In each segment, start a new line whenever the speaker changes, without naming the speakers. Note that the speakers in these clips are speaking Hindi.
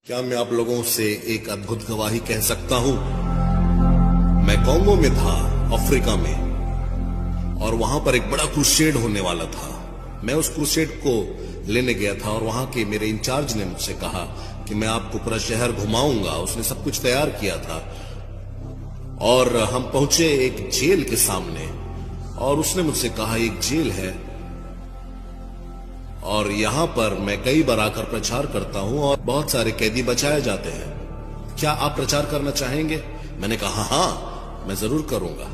क्या मैं आप लोगों से एक अद्भुत गवाही कह सकता हूं? मैं कॉन्गो में था, अफ्रीका में, और वहां पर एक बड़ा क्रूसेड होने वाला था। मैं उस क्रूसेड को लेने गया था और वहां के मेरे इंचार्ज ने मुझसे कहा कि मैं आपको पूरा शहर घुमाऊंगा। उसने सब कुछ तैयार किया था और हम पहुंचे एक जेल के सामने और उसने मुझसे कहा एक जेल है और यहां पर मैं कई बार आकर प्रचार करता हूं और बहुत सारे कैदी बचाए जाते हैं। क्या आप प्रचार करना चाहेंगे? मैंने कहा हाँ, मैं जरूर करूंगा।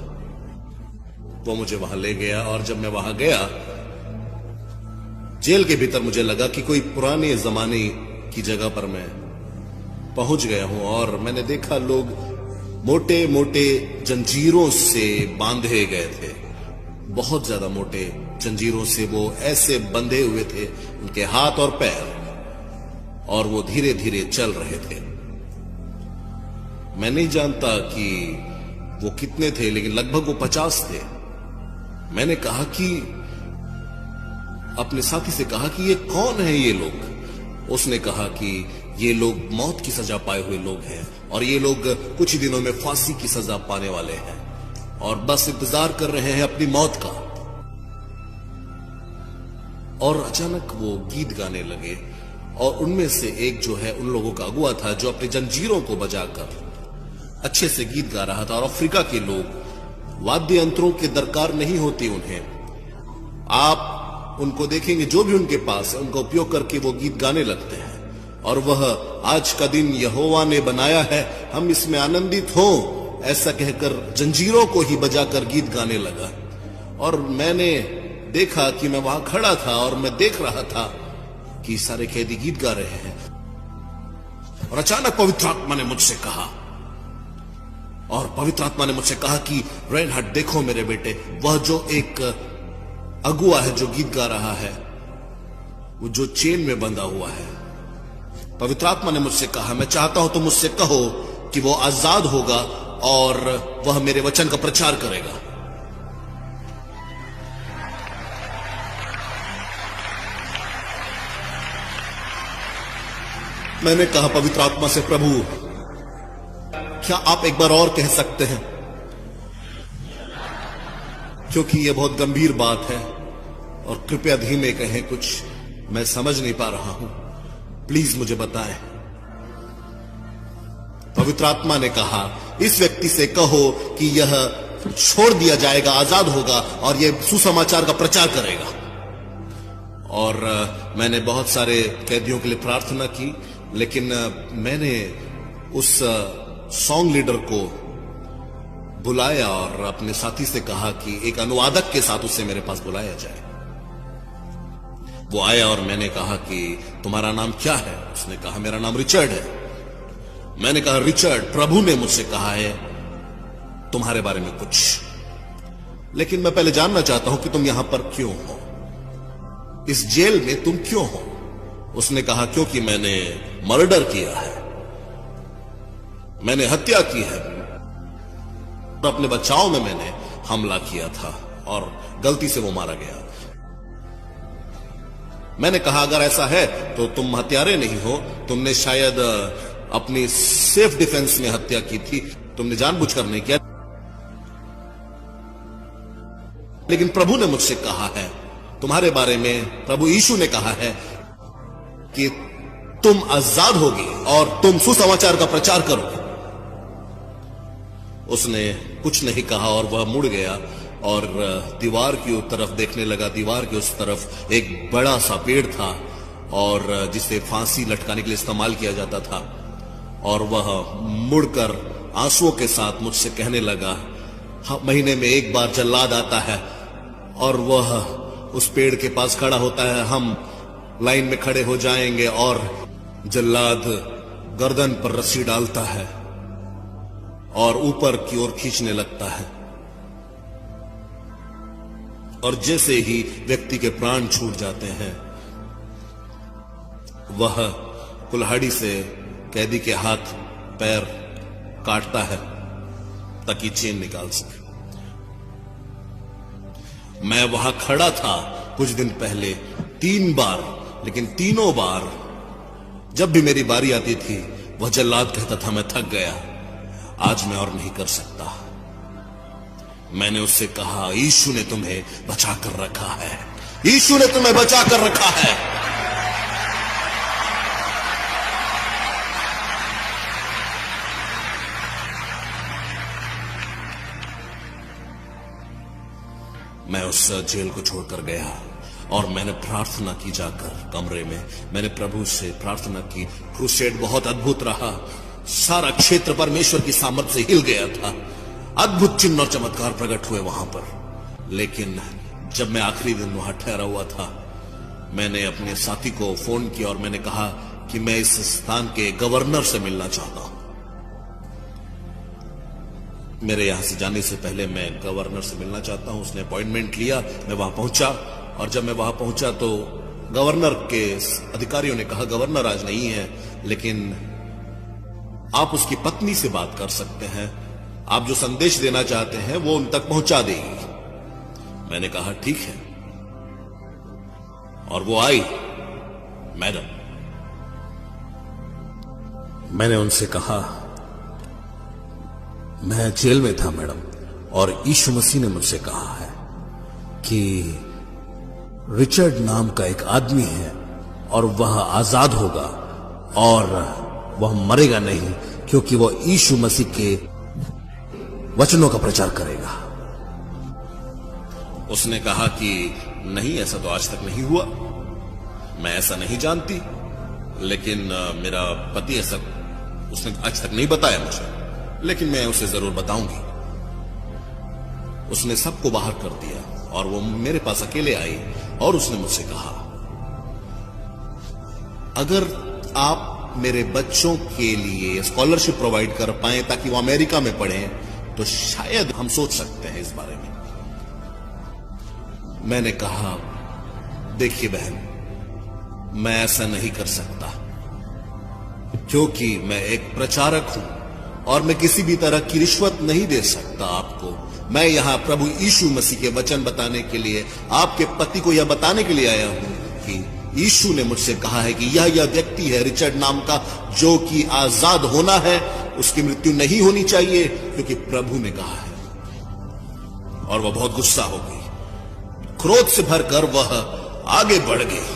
वो मुझे वहां ले गया और जब मैं वहां गया जेल के भीतर, मुझे लगा कि कोई पुराने जमाने की जगह पर मैं पहुंच गया हूं और मैंने देखा लोग मोटे मोटे जंजीरों से बांधे गए थे। बहुत ज्यादा मोटे जंजीरों से वो ऐसे बंधे हुए थे, उनके हाथ और पैर, और वो धीरे धीरे चल रहे थे। मैं नहीं जानता कि वो कितने थे, लेकिन लगभग वो 50 थे। मैंने कहा कि अपने साथी से कहा कि ये कौन है ये लोग? उसने कहा कि ये लोग मौत की सजा पाए हुए लोग हैं और ये लोग कुछ ही दिनों में फांसी की सजा पाने वाले हैं और बस इंतजार कर रहे हैं अपनी मौत का। और अचानक वो गीत गाने लगे और उनमें से एक जो है उन लोगों का अगुआ था जो अपने जंजीरों को बजाकर अच्छे से गीत गा रहा था। और अफ्रीका के लोग वाद्य यंत्रों की दरकार नहीं होती उन्हें। आप उनको देखेंगे जो भी उनके पास है उनका उपयोग करके वो गीत गाने लगते हैं और वह आज का दिन यहोवा ने बनाया है, हम इसमें आनंदित हों, ऐसा कहकर जंजीरों को ही बजाकर गीत गाने लगा। और मैंने देखा कि मैं वहां खड़ा था और मैं देख रहा था कि सारे कैदी गीत गा रहे हैं और अचानक पवित्र आत्मा ने मुझसे कहा कि रेनहार्ड, देखो मेरे बेटे, वह जो एक अगुआ है जो गीत गा रहा है, वो जो चेन में बंधा हुआ है। पवित्र आत्मा ने मुझसे कहा, मैं चाहता हूं तुम मुझसे कहो कि वो आजाद होगा और वह मेरे वचन का प्रचार करेगा। मैंने कहा पवित्र आत्मा से, प्रभु क्या आप एक बार और कह सकते हैं, क्योंकि यह बहुत गंभीर बात है और कृपया धीमे कहें, कुछ मैं समझ नहीं पा रहा हूं, प्लीज मुझे बताएं। पवित्र आत्मा ने कहा, इस व्यक्ति से कहो कि यह छोड़ दिया जाएगा, आजाद होगा और यह सुसमाचार का प्रचार करेगा। और मैंने बहुत सारे कैदियों के लिए प्रार्थना की, लेकिन मैंने उस सॉन्ग लीडर को बुलाया और अपने साथी से कहा कि एक अनुवादक के साथ उसे मेरे पास बुलाया जाए। वो आया और मैंने कहा कि तुम्हारा नाम क्या है? उसने कहा मेरा नाम रिचर्ड है। मैंने कहा रिचर्ड, प्रभु ने मुझसे कहा है तुम्हारे बारे में कुछ, लेकिन मैं पहले जानना चाहता हूं कि तुम यहां पर क्यों हो, इस जेल में तुम क्यों हो? उसने कहा क्योंकि मैंने मर्डर किया है, मैंने हत्या की है, अपने बचाव में मैंने हमला किया था और गलती से वो मारा गया। मैंने कहा अगर ऐसा है तो तुम हत्यारे नहीं हो, तुमने शायद अपनी सेल्फ डिफेंस में हत्या की थी, तुमने जानबूझकर नहीं किया। लेकिन प्रभु ने मुझसे कहा है तुम्हारे बारे में, प्रभु यीशु ने कहा है कि तुम आजाद होगी और तुम सुसमाचार का प्रचार करोगे। उसने कुछ नहीं कहा और वह मुड़ गया और दीवार की तरफ देखने लगा। दीवार के उस तरफ एक बड़ा सा पेड़ था और जिसे फांसी लटकाने के लिए इस्तेमाल किया जाता था, और वह मुड़कर आंसुओं के साथ मुझसे कहने लगा, महीने में एक बार जल्लाद आता है और वह उस पेड़ के पास खड़ा होता है, हम लाइन में खड़े हो जाएंगे और जल्लाद गर्दन पर रस्सी डालता है और ऊपर की ओर खींचने लगता है, और जैसे ही व्यक्ति के प्राण छूट जाते हैं वह कुल्हाड़ी से कैदी के हाथ पैर काटता है ताकि चेन निकाल सके। मैं वहां खड़ा था कुछ दिन पहले 3 बार, लेकिन तीनों बार जब भी मेरी बारी आती थी वह जल्लाद कहता था मैं थक गया, आज मैं और नहीं कर सकता। मैंने उससे कहा यीशु ने तुम्हें बचा कर रखा है, यीशु ने तुम्हें बचा कर रखा है। मैं उस जेल को छोड़कर गया और मैंने प्रार्थना की, जाकर कमरे में मैंने प्रभु से प्रार्थना की। क्रूसेड बहुत अद्भुत रहा, सारा क्षेत्र परमेश्वर की सामर्थ से हिल गया था, अद्भुत चिन्ह और चमत्कार प्रकट हुए वहां पर। लेकिन जब मैं आखिरी दिन वहां ठहरा हुआ था, मैंने अपने साथी को फोन किया और मैंने कहा कि मैं इस स्थान के गवर्नर से मिलना चाहता हूं। मेरे यहां से जाने से पहले मैं गवर्नर से मिलना चाहता हूं। उसने अपॉइंटमेंट लिया, मैं वहां पहुंचा और जब मैं वहां पहुंचा तो गवर्नर के अधिकारियों ने कहा गवर्नर आज नहीं है, लेकिन आप उसकी पत्नी से बात कर सकते हैं, आप जो संदेश देना चाहते हैं वो उन तक पहुंचा देगी। मैंने कहा ठीक है, और वो आई। मैडम, मैंने उनसे कहा मैं जेल में था मैडम, और यीशु मसीह ने मुझसे कहा है कि रिचर्ड नाम का एक आदमी है और वह आजाद होगा और वह मरेगा नहीं, क्योंकि वह यीशु मसीह के वचनों का प्रचार करेगा। उसने कहा कि नहीं, ऐसा तो आज तक नहीं हुआ, मैं ऐसा नहीं जानती, लेकिन मेरा पति ऐसा उसने आज तक नहीं बताया मुझे, लेकिन मैं उसे जरूर बताऊंगी। उसने सबको बाहर कर दिया और वो मेरे पास अकेले आई और उसने मुझसे कहा अगर आप मेरे बच्चों के लिए स्कॉलरशिप प्रोवाइड कर पाए ताकि वो अमेरिका में पढ़ें तो शायद हम सोच सकते हैं इस बारे में। मैंने कहा देखिए बहन, मैं ऐसा नहीं कर सकता, क्योंकि मैं एक प्रचारक हूं और मैं किसी भी तरह की रिश्वत नहीं दे सकता आपको। मैं यहां प्रभु यीशु मसीह के वचन बताने के लिए, आपके पति को यह बताने के लिए आया हूं कि यीशु ने मुझसे कहा है कि यह व्यक्ति है रिचर्ड नाम का, जो कि आजाद होना है, उसकी मृत्यु नहीं होनी चाहिए, क्योंकि प्रभु ने कहा है। और वह बहुत गुस्सा हो गई, क्रोध से भरकर वह आगे बढ़ गई,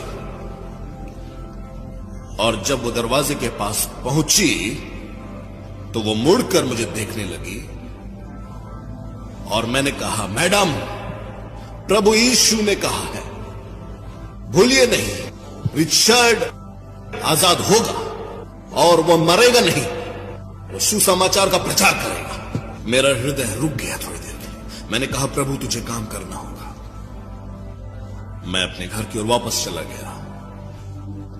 और जब वो दरवाजे के पास पहुंची तो वो मुड़कर मुझे देखने लगी और मैंने कहा मैडम, प्रभु यीशु ने कहा है, भूलिए नहीं, रिचर्ड आजाद होगा और वह मरेगा नहीं, वो सुसमाचार का प्रचार करेगा। मेरा हृदय रुक गया थोड़ी देर के लिए। मैंने कहा प्रभु तुझे काम करना होगा। मैं अपने घर की ओर वापस चला गया।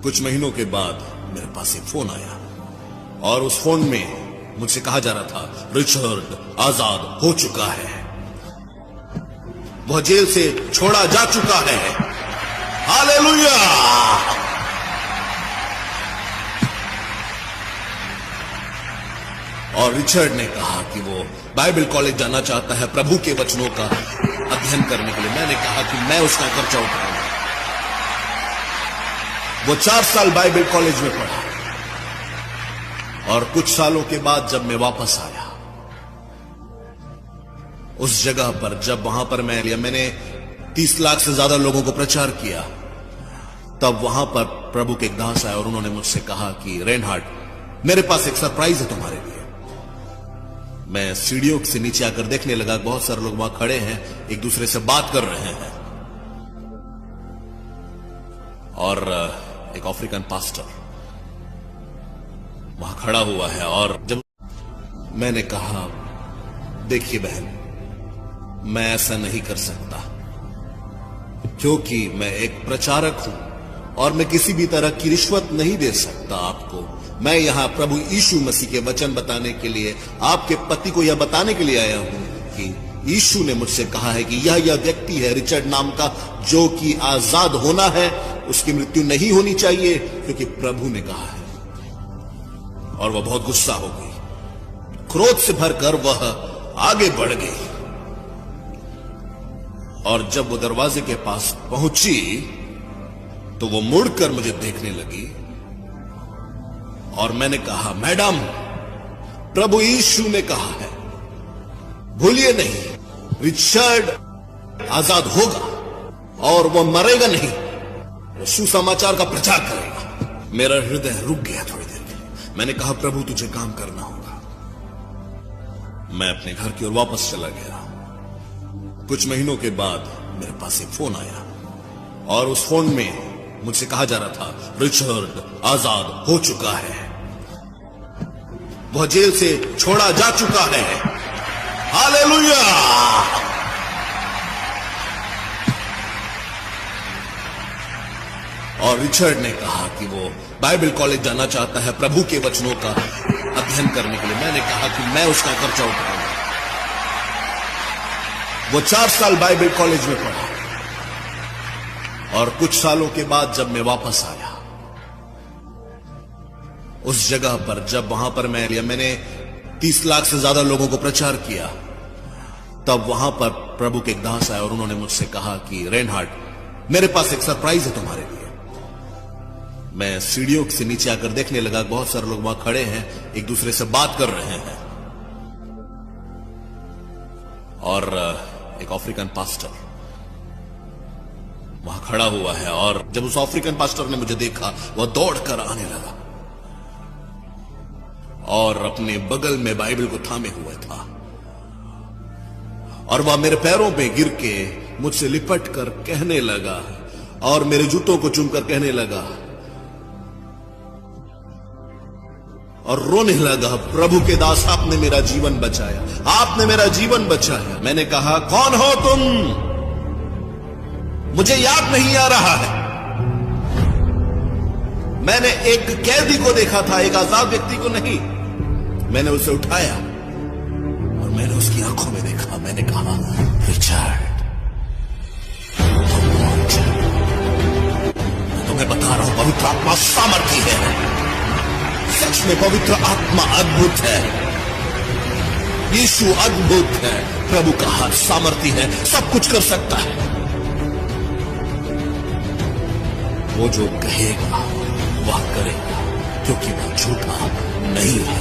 कुछ महीनों के बाद मेरे पास एक फोन आया और उस फोन में मुझसे कहा जा रहा था रिचर्ड आजाद हो चुका है, वह जेल से छोड़ा जा चुका है। हालेलुया! और रिचर्ड ने कहा कि वो बाइबल कॉलेज जाना चाहता है प्रभु के वचनों का अध्ययन करने के लिए। मैंने कहा कि मैं उसका खर्चा उठाऊंगा। वो 4 साल बाइबल कॉलेज में पढ़ा और कुछ सालों के बाद जब मैं वापस आया उस जगह पर, जब वहां पर मैंने 30 लाख से ज्यादा लोगों को प्रचार किया, तब वहां पर प्रभु के एक दास आए और उन्होंने मुझसे कहा कि रेनहार्ड, मेरे पास एक सरप्राइज है तुम्हारे लिए। मैं सीढ़ियों से नीचे आकर देखने लगा, बहुत सारे लोग वहां खड़े हैं, एक दूसरे से बात कर रहे हैं, और एक अफ्रीकन पास्टर वहां खड़ा हुआ है। और जब मैंने कहा देखिए बहन, मैं ऐसा नहीं कर सकता, क्योंकि मैं एक प्रचारक हूं और मैं किसी भी तरह की रिश्वत नहीं दे सकता आपको। मैं यहां प्रभु यीशु मसीह के वचन बताने के लिए, आपके पति को यह बताने के लिए आया हूं कि यीशु ने मुझसे कहा है कि यह व्यक्ति है रिचर्ड नाम का, जो कि आजाद होना है, उसकी मृत्यु नहीं होनी चाहिए, क्योंकि प्रभु ने कहा है। और वह बहुत गुस्सा हो गई, क्रोध से भरकर वह आगे बढ़ गई, और जब वो दरवाजे के पास पहुंची तो वो मुड़कर मुझे देखने लगी और मैंने कहा, मैडम, प्रभु यीशु ने कहा है, भूलिए नहीं, रिचर्ड आजाद होगा और वो मरेगा नहीं, वो सुसमाचार का प्रचार करेगा। मेरा हृदय रुक गया थोड़ी देर के लिए। मैंने कहा, प्रभु तुझे काम करना होगा। मैं अपने घर की ओर वापस चला गया। कुछ महीनों के बाद मेरे पास एक फोन आया और उस फोन में मुझसे कहा जा रहा था, रिचर्ड आजाद हो चुका है, वह जेल से छोड़ा जा चुका है। हालेलुया। और रिचर्ड ने कहा कि वो बाइबल कॉलेज जाना चाहता है प्रभु के वचनों का अध्ययन करने के लिए। मैंने कहा कि मैं उसका खर्चा उठाऊंगा। वो 4 साल बाइबल कॉलेज में पढ़ा और कुछ सालों के बाद जब मैं वापस आया उस जगह पर, जब वहां पर मैंने 30 लाख से ज्यादा लोगों को प्रचार किया, तब वहां पर प्रभु के एक दास आए और उन्होंने मुझसे कहा कि रेनहार्ड, मेरे पास एक सरप्राइज है तुम्हारे लिए। मैं सीढ़ियों से नीचे आकर देखने लगा, बहुत सारे लोग वहां खड़े हैं, एक दूसरे से बात कर रहे हैं और एक अफ्रीकन पास्टर वहां खड़ा हुआ है। और जब उस अफ्रीकन पास्टर ने मुझे देखा, वह दौड़कर आने लगा और अपने बगल में बाइबल को थामे हुआ था और वह मेरे पैरों पे गिर के मुझसे लिपट कर कहने लगा और मेरे जूतों को चूमकर कहने लगा और रोने लगा, प्रभु के दास, आपने मेरा जीवन बचाया, आपने मेरा जीवन बचाया। मैंने कहा, कौन हो तुम? मुझे याद नहीं आ रहा है। मैंने एक कैदी को देखा था, एक आजाद व्यक्ति को नहीं। मैंने उसे उठाया और मैंने उसकी आंखों में देखा। मैंने कहा, रिचर्ड, मैं तुम्हें बता रहा हूं, पवित्र आत्मा सामर्थी है। सच में पवित्र आत्मा अद्भुत है, यीशु अद्भुत है, प्रभु का हाथ सामर्थी है, सब कुछ कर सकता है। वो जो कहेगा वह करेगा, क्योंकि वह झूठा नहीं है।